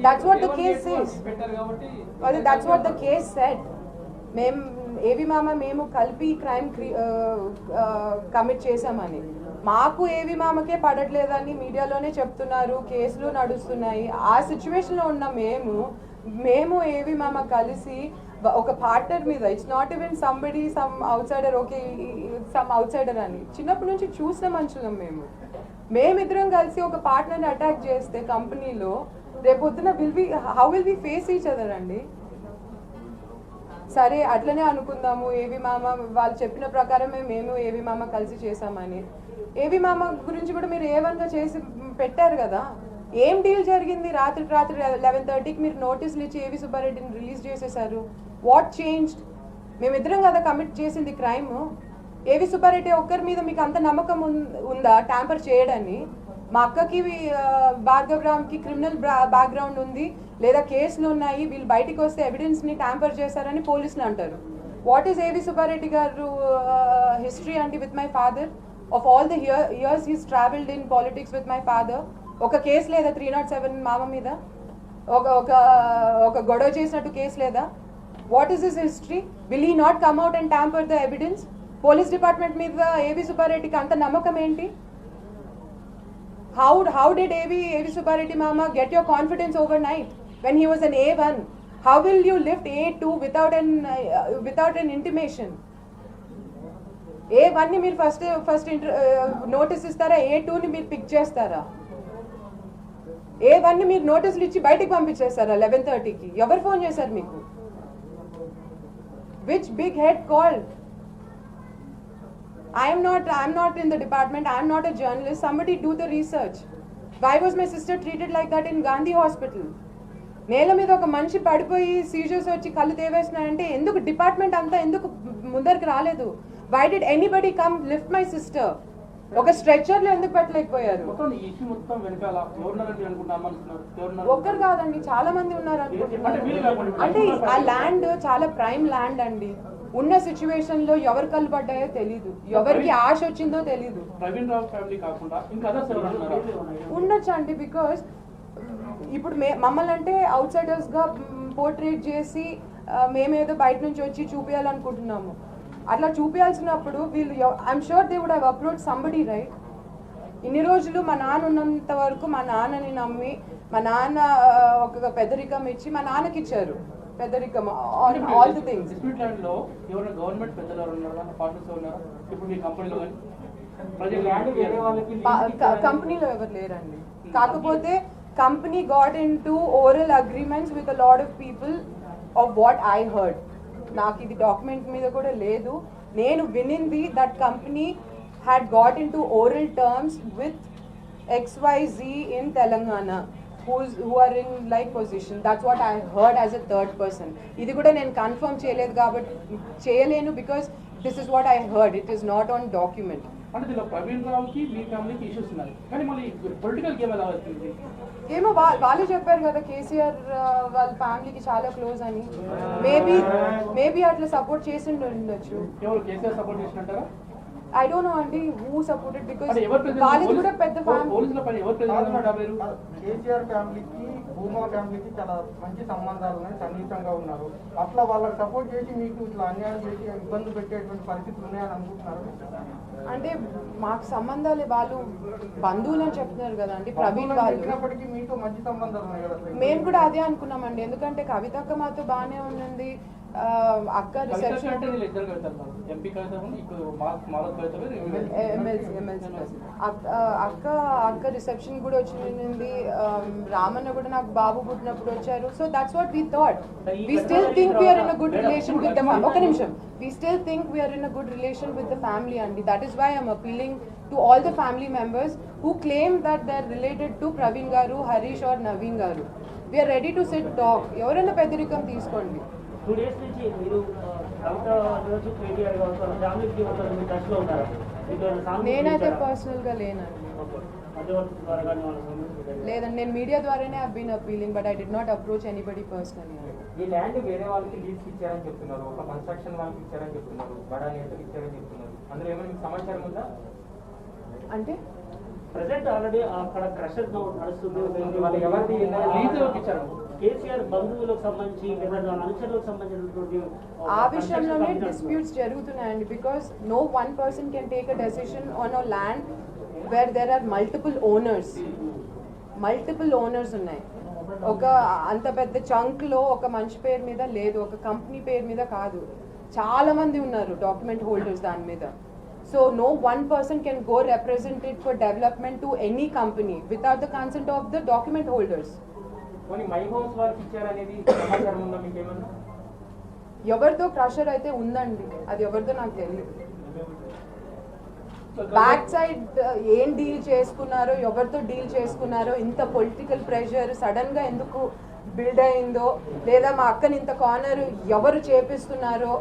That's what the case says. That's what the case said. ఏవి మామ మేము కలిపి క్రైమ్ కమిట్ చేశామని, మాకు ఏవి మామకే పడట్లేదని మీడియాలోనే చెప్తున్నారు, కేసులు నడుస్తున్నాయి. ఆ సిచ్యువేషన్లో ఉన్న మేము ఏవి మామ కలిసి ఒక పార్ట్నర్ మీద, it's not even somebody some outsider, okay some outsider అని చిన్నప్పటి నుంచి చూసిన మనుషులం మేమిద్దరం కలిసి ఒక పార్ట్నర్ని అటాక్ చేస్తే కంపెనీలో రేపొద్దున how will we face each other అండి. సరే అట్లనే అనుకుందాము, ఏవి మామ వాళ్ళు చెప్పిన ప్రకారమే మేము ఏవి మామ కలిసి చేసామని. ఏవి మామ గురించి కూడా మీరు ఏవన్గా చేసి పెట్టారు కదా, ఏం డీల్ జరిగింది? రాత్రి 11:30కి మీరు నోటీసులు ఇచ్చి ఏవి సుబ్బారెడ్డిని రిలీజ్ చేసేసారు. What changed? మేమిద్దరం కదా కమిట్ చేసింది క్రైమ్. ఏవి సుబ్బారెడ్డి ఒక్కరి మీద మీకు అంత నమ్మకం ఉందా ట్యాంపర్ చేయడాన్ని? మా అక్కకి భార్గవ్ రామ్కి క్రిమినల్ బ్యాక్గ్రౌండ్ ఉంది, లేదా కేసులు ఉన్నాయి, వీళ్ళు బయటికి వస్తే ఎవిడెన్స్ని ట్యాంపర్ చేశారని పోలీసులు అంటారు. వాట్ ఈస్ ఏవి సుబ్బారెడ్డి గారు హిస్టరీ అండి with my father? Of all the years he's travelled in politics with my father. ఒక కేసు లేదా 307 మామ మీద? ఒక గొడవ చేసినట్టు కేసు లేదా? What is his history? Will he not come out and tamper the evidence? Police department మీద ఏవి సుబ్బారెడ్డికి అంత నమ్మకం ఏంటి? How did AV Subbareddy Mama get your confidence overnight when he was an A1? How will you lift A2 without an intimation? A1 ni meer first notice istara, A2 ni meer pick chestara. A1 ni meer notice ichi bayatiki pampichestara 11:30 ki. Evaru phone chesaru meeku? Which big head called? I'm not in the department. I'm not a journalist. Somebody do the research. Why was my sister treated like that in Gandhi Hospital? నేల మీద ఒక మనిషి పడిపోయి scissors వచ్చి కళ్ళు తేవేస్తున్నాయంటే ఎందుకు department అంతా ఎందుకు ముందరికి రాలేదు? Why did anybody come lift my sister? ఒక స్ట్రెచర్లో ఎందుకు పెట్టలేకపోయారు? ఒక్కరు కాదండి, చాలా మంది ఉన్నారు అనుకుంటున్నారు. అంటే ఆ ల్యాండ్ చాలా ప్రైమ్ ల్యాండ్ అండి. ఉన్న సిచ్యువేషన్ లో ఎవరు కలబడ్డాయో తెలీదు, ఎవరికి ఆశ వచ్చిందో తెలీదు. ఉండొచ్చు అండి, బికాస్ ఇప్పుడు మమ్మల్ని అంటే అవుట్ సైడర్స్ గా పోర్ట్రేట్ చేసి మేమేదో బయట నుంచి వచ్చి చూపించాలనుకుంటున్నాము. అట్లా చూపించాల్సినప్పుడు వీళ్ళు I'm sure they would have approach somebody, right? ఇన్ని రోజులు మా నాన్న ఉన్నంత వరకు మా నాన్నని నమ్మి, మా నాన్న ఒక పెద్దరికం ఇచ్చి మా నాన్నకి ఇచ్చారు పెద్దరికం, ఆల్ ది థింగ్స్. కంపెనీలో ఎవరు లేరండి, కాకపోతే company got in to oral agreements with a lot of people of what I heard. నాకు ఇది డాక్యుమెంట్ మీద కూడా లేదు, నేను వినింది that company had got in to oral terms with XYZ in Telangana who are in like position. That's what I heard as a third person. ఇది కూడా నేను కన్ఫర్మ్ చేయలేదు కాబట్టి చేయలేను, because this is what I heard. It is not on document. అంటే దీనిలో ప్రవీణ్ రావుకి మీ ఫ్యామిలీకి issues ఉన్నాయి, కానీ మళ్ళీ పొలిటికల్ గేమ్ ఎలా అవుతుంది? ఏమో వాళ్ళే చెప్పారు కదా కేసీఆర్ వాళ్ళ ఫ్యామిలీకి చాలా క్లోజ్ అని. మేబీ అట్లా సపోర్ట్ చేసి ఉండొచ్చు. ఎవరు కేసీఆర్ సపోర్ట్ చేసినట్టారా? I don't know అండి who supported, because వాళ్ళది కూడా పెద్ద ఫ్యామిలీ. పోలీసుల పని ఎవరు ప్రెసిడెంట్? కేసీఆర్ ఫ్యామిలీకి భూమా ఫ్యామిలీకి చాలా మంచి సంబంధాలు ఉన్నాయి, సన్నిహితంగా ఉన్నారు. అట్లా వాళ్ళకి సపోర్ట్ చేసి మీకు ఇట్లా అన్యాయం చేసి ఇబ్బంది పెట్టేటువంటి పరిస్థితులు ఉన్నాయని అనుకుంటున్నారు? అంటే మాకు సంబంధాలు వాళ్ళు బంధువులు అని చెప్తున్నారు కదా అండి. ప్రవీణ్ వాళ్ళు మీతో మంచి సంబంధాలు ఉన్నాయి కదా. మేము కూడా అదే అనుకున్నామండి, ఎందుకంటే కవితక్క మాతో బాగానే ఉంది. అక్క రిసెప్షన్ అక్క రిసెప్షన్ కూడా వచ్చింది. రామన్న కూడా నాకు బాబు పుట్టినప్పుడు వచ్చారు. So that's what we thought. We still think we're in a good relation with the family. ఒక నిమిషం, we still think we're in a good relation with the family అండి. That is why I'm appealing to all the family members who claim that they are related to Praveen garu, Harish or Naveen garu. We are ready to sit talk. ఎవరైనా పెద్దరికం తీసుకోండి. 2 days నుంచి మీరు నేనైతే personal గా లేనండి. లేదండి, నేను మీడియా ద్వారానే I been appealing, but I did not approach anybody personally. ఈ ల్యాండ్ వేరే వాళ్ళకి లీజ్ ఇచ్చారని చెప్తున్నారు, ఒక కన్స్ట్రక్షన్ వాళ్ళకి ఇచ్చారని చెప్తున్నారు, బడా నేతలు ఇచ్చారని చెప్తున్నారు. అందులో ఏమైనా మీకు సమాచారం ఉందా? అంటే ప్రజెంట్ ఆల్రెడీ అక్కడ క్రషర్ నడుస్తుంది. వాళ్ళు ఎవరిది లీజ్ ఎవరికి ఇచ్చారు? కేసీఆర్ బంధువులకు సంబంధించి లేదా అనుచరులకు సంబంధించినటువంటి ఆ విషయంలోనే డిస్ప్యూట్స్ జరుగుతున్నాయండి, because no one person can take a decision on a land where there are multiple owners ఉన్నాయి. ఒక అంత పెద్ద చంక్లో ఒక మనిషి పేరు మీద లేదు, ఒక కంపెనీ పేరు మీద కాదు, చాలా మంది ఉన్నారు డాక్యుమెంట్ హోల్డర్స్ దాని మీద. So no one person can go represented for development to any company without the consent of the document holders. కొన్ని మై హోమ్స్ వాళ్ళకి ఇచ్చారనేది సమాచారం ఉందా మీకు ఏమన్నా? ఎవరితో క్రషర్ అయితే ఉందండి, అది ఎవరితో నాకు తెలియదు. బ్యాక్ సైడ్ ఏం డీల్ చేసుకున్నారో, ఎవరితో డీల్ చేసుకున్నారో, ఇంత పొలిటికల్ ప్రెషర్ సడన్ గా ఎందుకు బిల్డ్ అయిందో, లేదా మా అక్కని ఇంత కార్నర్ ఎవరు చేపిస్తున్నారో,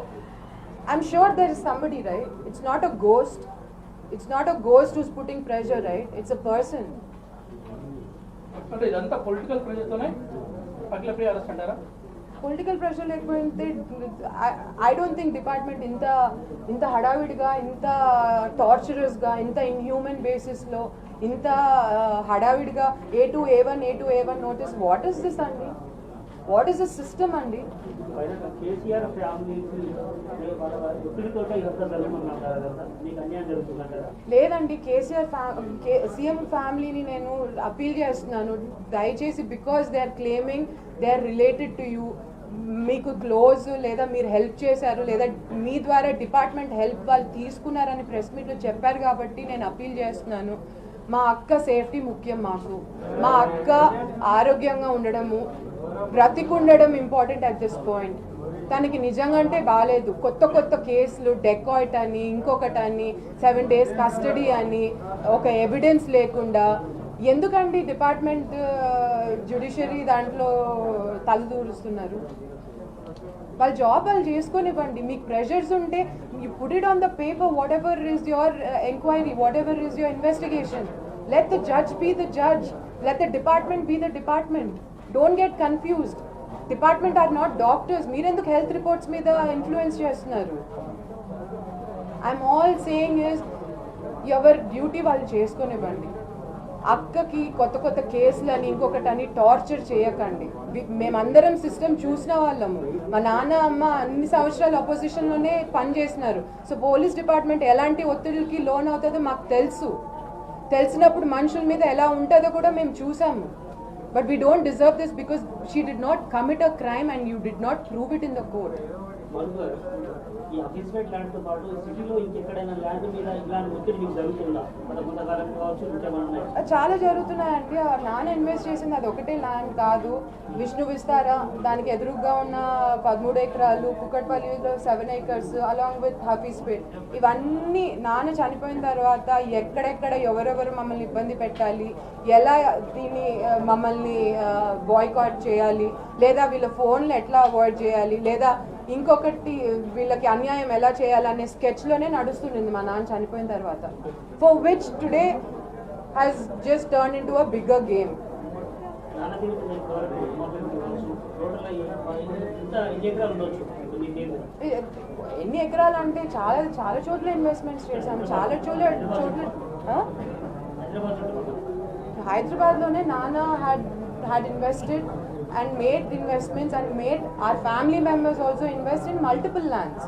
I'm sure there is somebody, right? It's not a ghost who's putting pressure, right? It's a person. అంటే ఇదంతా పొలిటికల్ ప్రెషర్తోనే అఖిలప్రియ అరెస్ట్ అంటారా? పొలిటికల్ ప్రెషర్ లేకపోతే ఐ డోంట్ థింక్ డిపార్ట్మెంట్ ఇంత హడావిడిగా, ఇంత టార్చరస్గా, ఇంత ఇన్హ్యూమన్ బేసిస్లో, ఇంత హడావిడిగా A2A1 notice, what is this అండి? వాట్ ఈస్ ద సిస్టమ్ అండి? కేసీఆర్ ఫ్యామిలీకి ఒత్తిడితోటే ఇదంతా జరుగుతుందంటారా? మీకు అన్యాయం జరుగుతుందంటారా? లేదండి, సీఎం ఫ్యామిలీని నేను అపీల్ చేస్తున్నాను, దయచేసి, because they are claiming they are related to you, మీకు క్లోజ్, లేదా మీరు హెల్ప్ చేశారు, లేదా మీ ద్వారా డిపార్ట్మెంట్ హెల్ప్ వాళ్ళు తీసుకున్నారని ప్రెస్ మీట్లో చెప్పారు కాబట్టి నేను అపీల్ చేస్తున్నాను. మా అక్క సేఫ్టీ ముఖ్యం మాకు. మా అక్క ఆరోగ్యంగా ఉండడము, బ్రతికుండడం ఇంపార్టెంట్ అట్ దిస్ పాయింట్. తనకి నిజంగా అంటే బాగాలేదు, కొత్త కేసులు, డెకాయిట్ అని, ఇంకొకటని, 7 days కస్టడీ అని, ఒక ఎవిడెన్స్ లేకుండా ఎందుకండి డిపార్ట్మెంట్ జ్యుడిషియరీ దాంట్లో తలదూరుస్తున్నారు? వాళ్ళ జాబ్ వాళ్ళు చేసుకొనివ్వండి. మీకు ప్రెషర్స్ ఉంటే you put it on the paper, whatever is your enquiry, whatever is your investigation. Let the judge be the judge, let the department be the department. Don't get confused. Department are not doctors. మీరెందుకు health reports మీద influence చేస్తున్నారు? I'm all saying is ఎవరి duty వాళ్ళు చేసుకొనివ్వండి. అక్కకి కొత్త కేసులని, ఇంకొకటని torture చేయకండి. మేమందరం సిస్టమ్ చూసిన వాళ్ళము. మా నాన్న అమ్మ అన్ని సంవత్సరాలు అపోజిషన్లోనే పనిచేసినారు. సో పోలీస్ డిపార్ట్మెంట్ ఎలాంటి ఒత్తిడికి లోన్ అవుతుందో మాకు తెలిసినప్పుడు మనుషుల మీద ఎలా ఉంటుందో కూడా మేము చూసాము. But we don't deserve this because she did not commit a crime and you did not prove it in the court. ఈ అఫీస్మెంట్ ల్యాండ్తో పాటు సిటీలో ఇంకెక్కడైనా ల్యాండ్ మీద ఇలాంటి ఒత్తిడి మీకు జరుగుతుందా? కొంతకాలం కావచ్చు, ఇంకేమన్నా చాలా జరుగుతున్నాయండి. నాన్న ఇన్వెస్ట్ చేసింది అది ఒకటే ల్యాండ్ కాదు. విష్ణు విస్తారా, దానికి ఎదురుగా ఉన్న 13 ఎకరాలు, కుక్కట్పల్లిలో 7 acres, అలాంగ్ విత్ హఫీస్పేట్, ఇవన్నీ నాన్న చనిపోయిన తర్వాత ఎక్కడెక్కడ ఎవరెవరు మమ్మల్ని ఇబ్బంది పెట్టాలి, ఎలా దీన్ని మమ్మల్ని బాయ్కాట్ చేయాలి, లేదా వీళ్ళ ఫోన్లు ఎట్లా అవాయిడ్ చేయాలి, లేదా ఇంకొకటి వీళ్ళకి అన్యాయం ఎలా చేయాలనే స్కెచ్లోనే నడుస్తుండింది మా నాన్న చనిపోయిన తర్వాత. For which today has just turn in to a bigger game. ఎన్ని ఎకరాలు అంటే చాలా చోట్ల ఇన్వెస్ట్మెంట్స్ చేశాము, చాలా చోట్ల హైదరాబాద్లోనే నాన్న had invested and made investments and made our family members also invest in multiple lands.